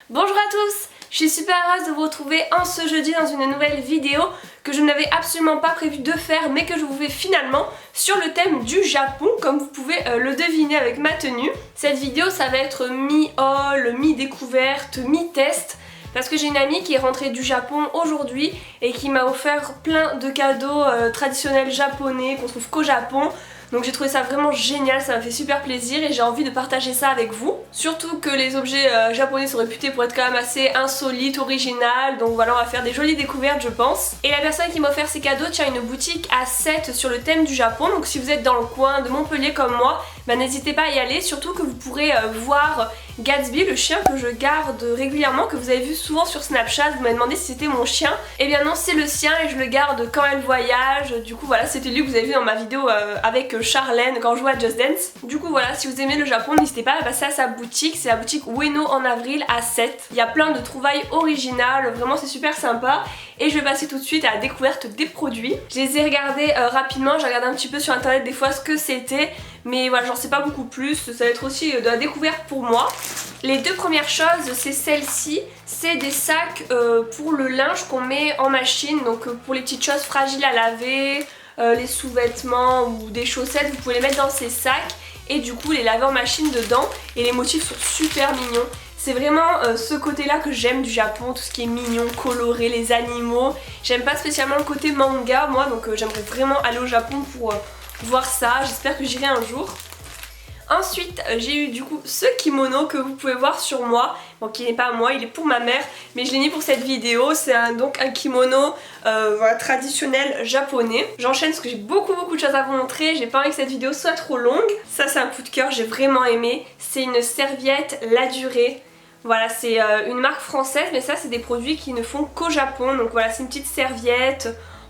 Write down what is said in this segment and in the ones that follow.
Bonjour à tous, je suis super heureuse de vous retrouver en ce jeudi dans une nouvelle vidéo que je n'avais absolument pas prévu de faire mais que je vous fais finalement sur le thème du Japon comme vous pouvez le deviner avec ma tenue. Cette vidéo ça va être mi-haul, mi-découverte, mi-test parce que j'ai une amie qui est rentrée du Japon aujourd'hui et qui m'a offert plein de cadeaux traditionnels japonais qu'on trouve qu'au Japon. Donc j'ai trouvé ça vraiment génial, ça m'a fait super plaisir et j'ai envie de partager ça avec vous. Surtout que les objets japonais sont réputés pour être quand même assez insolites, originales, donc voilà, on va faire des jolies découvertes je pense. Et la personne qui m'a offert ces cadeaux tient une boutique à 7 sur le thème du Japon, donc si vous êtes dans le coin de Montpellier comme moi, bah, n'hésitez pas à y aller, surtout que vous pourrez voir Gatsby, le chien que je garde régulièrement, que vous avez vu souvent sur Snapchat, vous m'avez demandé si c'était mon chien. Et bien non, c'est le sien et je le garde quand elle voyage, du coup voilà, c'était lui que vous avez vu dans ma vidéo avec Charlène quand je jouais à Just Dance. Du coup voilà, si vous aimez le Japon, n'hésitez pas à passer à sa boutique, c'est la boutique Ueno en avril à 7. Il y a plein de trouvailles originales, vraiment c'est super sympa. Et je vais passer tout de suite à la découverte des produits. Je les ai regardés rapidement, j'ai regardé un petit peu sur internet des fois ce que c'était, mais voilà, j'en sais pas beaucoup plus, ça va être aussi de la découverte pour moi. Les deux premières choses, c'est celle-ci, c'est des sacs pour le linge qu'on met en machine, donc pour les petites choses fragiles à laver, les sous-vêtements ou des chaussettes, vous pouvez les mettre dans ces sacs et du coup les laver en machine dedans et les motifs sont super mignons. C'est vraiment ce côté-là que j'aime du Japon, tout ce qui est mignon, coloré, les animaux. J'aime pas spécialement le côté manga moi, donc j'aimerais vraiment aller au Japon pour voir ça, j'espère que j'irai un jour. Ensuite j'ai eu du coup ce kimono que vous pouvez voir sur moi, bon qui n'est pas à moi, il est pour ma mère mais je l'ai mis pour cette vidéo, c'est donc un kimono voilà, traditionnel japonais. J'enchaîne parce que j'ai beaucoup de choses à vous montrer, j'ai pas envie que cette vidéo soit trop longue. Ça c'est un coup de cœur, j'ai vraiment aimé, c'est une serviette La Durée. Voilà, c'est une marque française mais ça c'est des produits qui ne font qu'au Japon, donc voilà c'est une petite serviette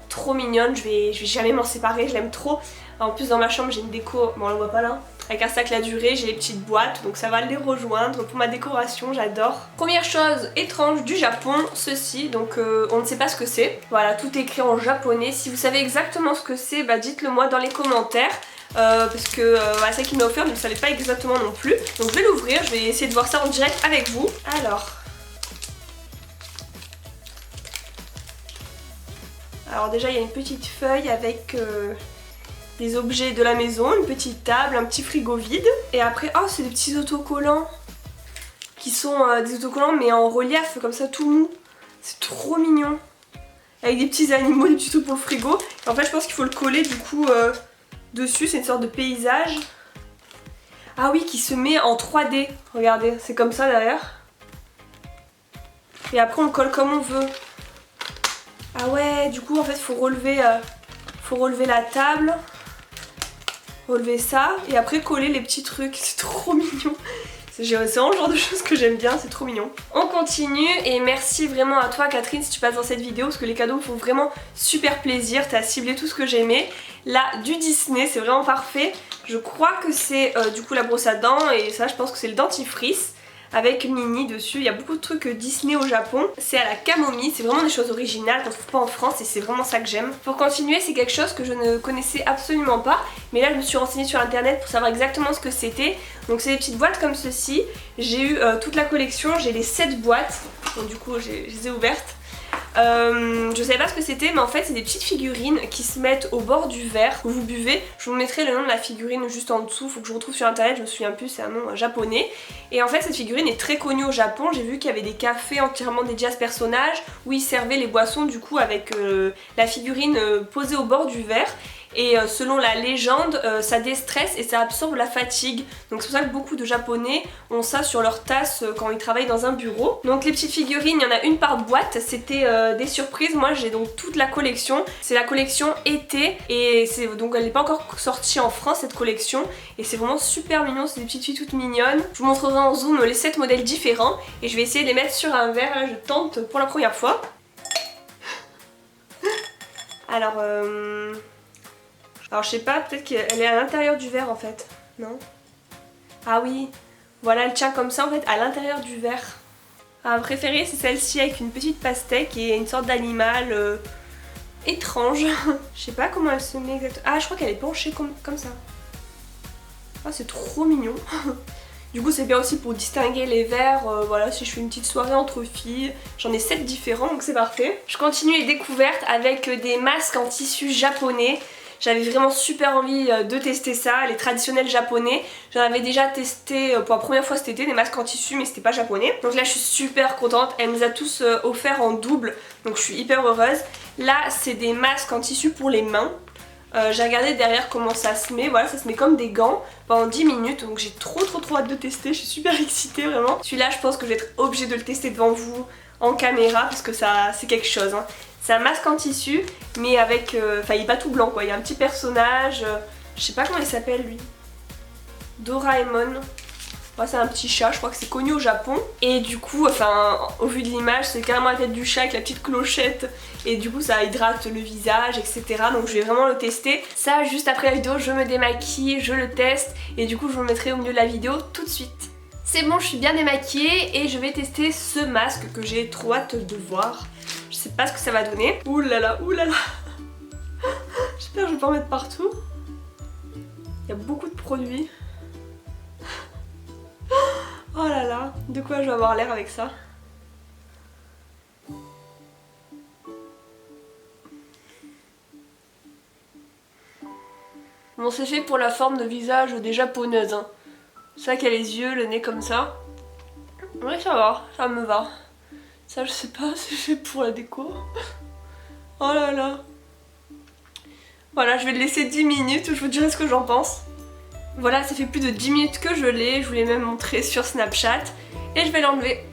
trop mignonne, je vais jamais m'en séparer, je l'aime trop. En plus dans ma chambre j'ai une déco, bon on la voit pas là, avec un sac La Durée, j'ai les petites boîtes donc ça va les rejoindre pour ma décoration, j'adore. Première chose étrange du Japon, ceci, donc on ne sait pas ce que c'est. Voilà, tout est écrit en japonais, si vous savez exactement ce que c'est, bah dites-le moi dans les commentaires. Parce que voilà, celle qui m'a offert ne le savait pas exactement non plus. Donc je vais l'ouvrir, je vais essayer de voir ça en direct avec vous. Alors déjà il y a une petite feuille avec des objets de la maison, une petite table, un petit frigo vide. Et après, oh c'est des petits autocollants qui sont des autocollants mais en relief comme ça tout mou. C'est trop mignon. Avec des petits animaux, des petits trucs pour le frigo. Et en fait je pense qu'il faut le coller du coup dessus, c'est une sorte de paysage. Ah oui, qui se met en 3D. Regardez, c'est comme ça d'ailleurs. Et après on le colle comme on veut. Ah ouais, du coup en fait faut relever la table, relever ça et après coller les petits trucs. C'est trop mignon. C'est vraiment le genre de choses que j'aime bien, c'est trop mignon. On continue et merci vraiment à toi Catherine si tu passes dans cette vidéo parce que les cadeaux me font vraiment super plaisir. T'as ciblé tout ce que j'aimais. Là, du Disney, c'est vraiment parfait. Je crois que c'est du coup la brosse à dents et ça je pense que c'est le dentifrice. Avec Minnie dessus, il y a beaucoup de trucs Disney au Japon. C'est à la camomille, c'est vraiment des choses originales qu'on trouve pas en France et c'est vraiment ça que j'aime. Pour continuer, c'est quelque chose que je ne connaissais absolument pas, mais là je me suis renseignée sur internet pour savoir exactement ce que c'était. Donc c'est des petites boîtes comme ceci. J'ai eu toute la collection, j'ai les 7 boîtes, donc du coup je les ai ouvertes. Je savais pas ce que c'était mais en fait c'est des petites figurines qui se mettent au bord du verre que vous buvez. Je vous mettrai le nom de la figurine juste en dessous, faut que je retrouve sur internet, je me souviens plus, c'est un nom japonais. Et en fait cette figurine est très connue au Japon, j'ai vu qu'il y avait des cafés entièrement dédiés à ce personnage où ils servaient les boissons du coup avec la figurine posée au bord du verre. Et selon la légende, ça déstresse et ça absorbe la fatigue. Donc c'est pour ça que beaucoup de Japonais ont ça sur leur tasse quand ils travaillent dans un bureau. Donc les petites figurines, il y en a une par boîte, c'était des surprises. Moi j'ai donc toute la collection. C'est la collection été et donc elle n'est pas encore sortie en France cette collection. Et c'est vraiment super mignon, c'est des petites filles toutes mignonnes. Je vous montrerai en zoom les 7 modèles différents et je vais essayer de les mettre sur un verre. Là je tente pour la première fois. Alors je sais pas, peut-être qu'elle est à l'intérieur du verre en fait, non? Ah oui, voilà elle tient comme ça en fait à l'intérieur du verre. Ma préférée c'est celle-ci avec une petite pastèque et une sorte d'animal étrange. Je sais pas comment elle se met exactement. Ah je crois qu'elle est penchée comme ça. Ah c'est trop mignon. Du coup c'est bien aussi pour distinguer les verres, voilà, si je fais une petite soirée entre filles. J'en ai 7 différents donc c'est parfait. Je continue les découvertes avec des masques en tissu japonais. J'avais vraiment super envie de tester ça, les traditionnels japonais. J'en avais déjà testé pour la première fois cet été, des masques en tissu, mais c'était pas japonais. Donc là je suis super contente, elle nous a tous offert en double, donc je suis hyper heureuse. Là c'est des masques en tissu pour les mains. J'ai regardé derrière comment ça se met, voilà, ça se met comme des gants pendant 10 minutes, donc j'ai trop hâte de tester, je suis super excitée vraiment. Celui-là je pense que je vais être obligée de le tester devant vous en caméra parce que ça c'est quelque chose hein. C'est un masque en tissu mais avec, enfin il est pas tout blanc quoi, il y a un petit personnage, je sais pas comment il s'appelle lui, Doraemon. Ouais, c'est un petit chat, je crois que c'est connu au Japon. Et du coup, enfin, au vu de l'image, c'est carrément la tête du chat avec la petite clochette. Et du coup, ça hydrate le visage, etc. Donc je vais vraiment le tester. Ça, juste après la vidéo, je me démaquille, je le teste. Et du coup, je vous le mettrai au milieu de la vidéo tout de suite. C'est bon, je suis bien démaquillée et je vais tester ce masque que j'ai trop hâte de voir. Je sais pas ce que ça va donner. Ouh là là, ouh là là. J'espère que je vais pas en mettre partout. Il y a beaucoup de produits. Oh là là, de quoi je vais avoir l'air avec ça? Bon, c'est fait pour la forme de visage des japonaises. Hein. C'est ça qu'il y a les yeux, le nez comme ça. Oui, ça me va. Ça, je sais pas, c'est fait pour la déco. Oh là là. Voilà, je vais le laisser 10 minutes, je vous dirai ce que j'en pense. Voilà, ça fait plus de 10 minutes que je l'ai, je vous l'ai même montré sur Snapchat. Et je vais l'enlever.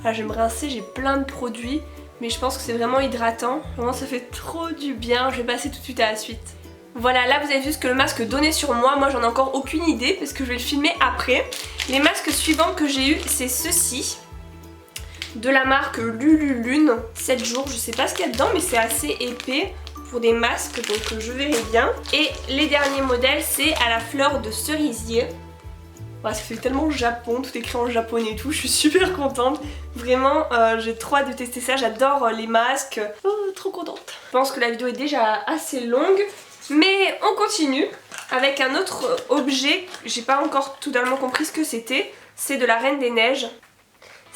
Là, je vais me rincer, j'ai plein de produits, mais je pense que c'est vraiment hydratant. Vraiment, ça fait trop du bien. Je vais passer tout de suite à la suite. Voilà, là vous avez vu ce que le masque donnait sur moi. Moi, j'en ai encore aucune idée parce que je vais le filmer après. Les masques suivants que j'ai eu, c'est ceux-ci. De la marque Lululune, 7 jours, je sais pas ce qu'il y a dedans mais c'est assez épais pour des masques donc je verrai bien. Et les derniers modèles c'est à la fleur de cerisier. Ouais, ça fait tellement Japon, tout écrit en japonais et tout, je suis super contente. Vraiment j'ai trop hâte de tester ça, j'adore les masques, trop contente. Je pense que la vidéo est déjà assez longue mais on continue avec un autre objet, j'ai pas encore totalement compris ce que c'était, c'est de la Reine des Neiges.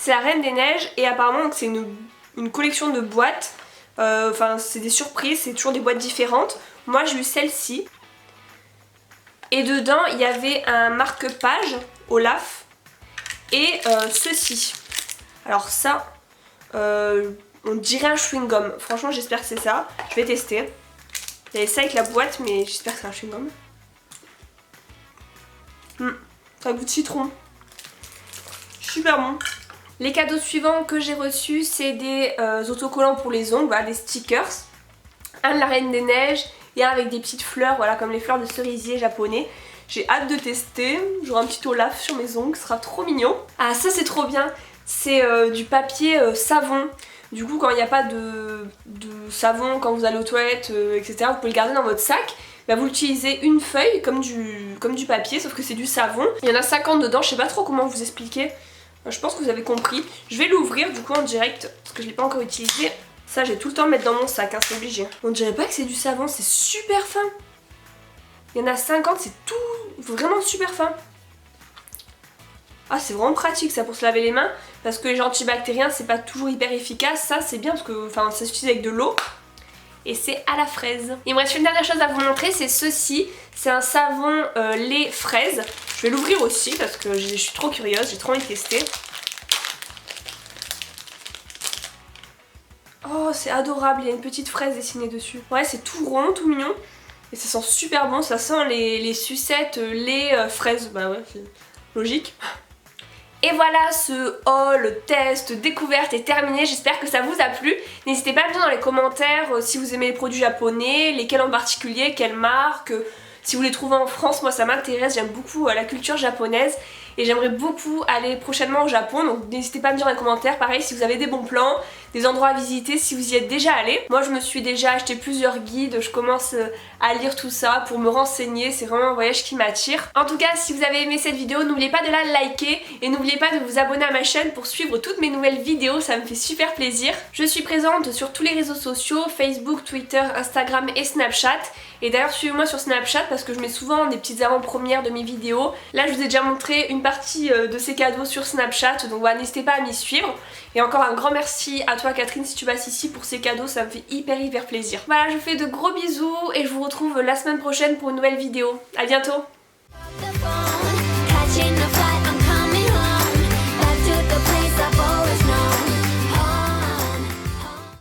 C'est la Reine des Neiges et apparemment c'est une collection de boîtes. Enfin c'est des surprises, c'est toujours des boîtes différentes. Moi j'ai eu celle-ci. Et dedans il y avait un marque-page Olaf et ceci. Alors ça, on dirait un chewing-gum. Franchement j'espère que c'est ça. Je vais tester. Il y avait ça avec la boîte mais j'espère que c'est un chewing-gum. Ça goûte citron. Super bon. Les cadeaux suivants que j'ai reçus, c'est des autocollants pour les ongles, voilà, des stickers. Un de la Reine des Neiges et un avec des petites fleurs, voilà, comme les fleurs de cerisier japonais. J'ai hâte de tester, j'aurai un petit Olaf sur mes ongles, ce sera trop mignon. Ah ça c'est trop bien, c'est du papier savon. Du coup quand il n'y a pas de savon, quand vous allez aux toilettes, etc., vous pouvez le garder dans votre sac. Bah, vous utilisez une feuille comme du papier, sauf que c'est du savon. Il y en a 50 dedans, je sais pas trop comment vous expliquer. Je pense que vous avez compris. Je vais l'ouvrir du coup en direct parce que je l'ai pas encore utilisé. Ça j'ai tout le temps à mettre dans mon sac, hein, c'est obligé. On dirait pas que c'est du savon, c'est super fin. Il y en a 50, c'est tout vraiment super fin. Ah c'est vraiment pratique ça pour se laver les mains. Parce que les antibactériens c'est pas toujours hyper efficace. Ça c'est bien parce que ça s'utilise avec de l'eau. Et c'est à la fraise. Il me reste une dernière chose à vous montrer, c'est ceci. C'est un savon lait fraise. Je vais l'ouvrir aussi parce que je suis trop curieuse, j'ai trop envie de tester. Oh c'est adorable, il y a une petite fraise dessinée dessus. Ouais c'est tout rond, tout mignon. Et ça sent super bon, ça sent les sucettes lait fraise. Bah ouais, c'est logique. Et voilà, ce haul, test, découverte est terminé, j'espère que ça vous a plu. N'hésitez pas à me dire dans les commentaires si vous aimez les produits japonais, lesquels en particulier, quelles marques, si vous les trouvez en France, moi ça m'intéresse, j'aime beaucoup la culture japonaise. et j'aimerais beaucoup aller prochainement au Japon, donc n'hésitez pas à me dire dans les commentaires, pareil si vous avez des bons plans, des endroits à visiter, si vous y êtes déjà allé. Moi je me suis déjà acheté plusieurs guides, je commence à lire tout ça pour me renseigner, c'est vraiment un voyage qui m'attire. En tout cas si vous avez aimé cette vidéo, n'oubliez pas de la liker et n'oubliez pas de vous abonner à ma chaîne pour suivre toutes mes nouvelles vidéos, ça me fait super plaisir. Je suis présente sur tous les réseaux sociaux, Facebook, Twitter, Instagram et Snapchat. Et d'ailleurs suivez-moi sur Snapchat parce que je mets souvent des petites avant-premières de mes vidéos. Là je vous ai déjà montré une partie de ces cadeaux sur Snapchat, donc voilà, n'hésitez pas à m'y suivre. Et encore un grand merci à toi Catherine si tu passes ici pour ces cadeaux, ça me fait hyper plaisir. Voilà, je vous fais de gros bisous et je vous retrouve la semaine prochaine pour une nouvelle vidéo. À bientôt.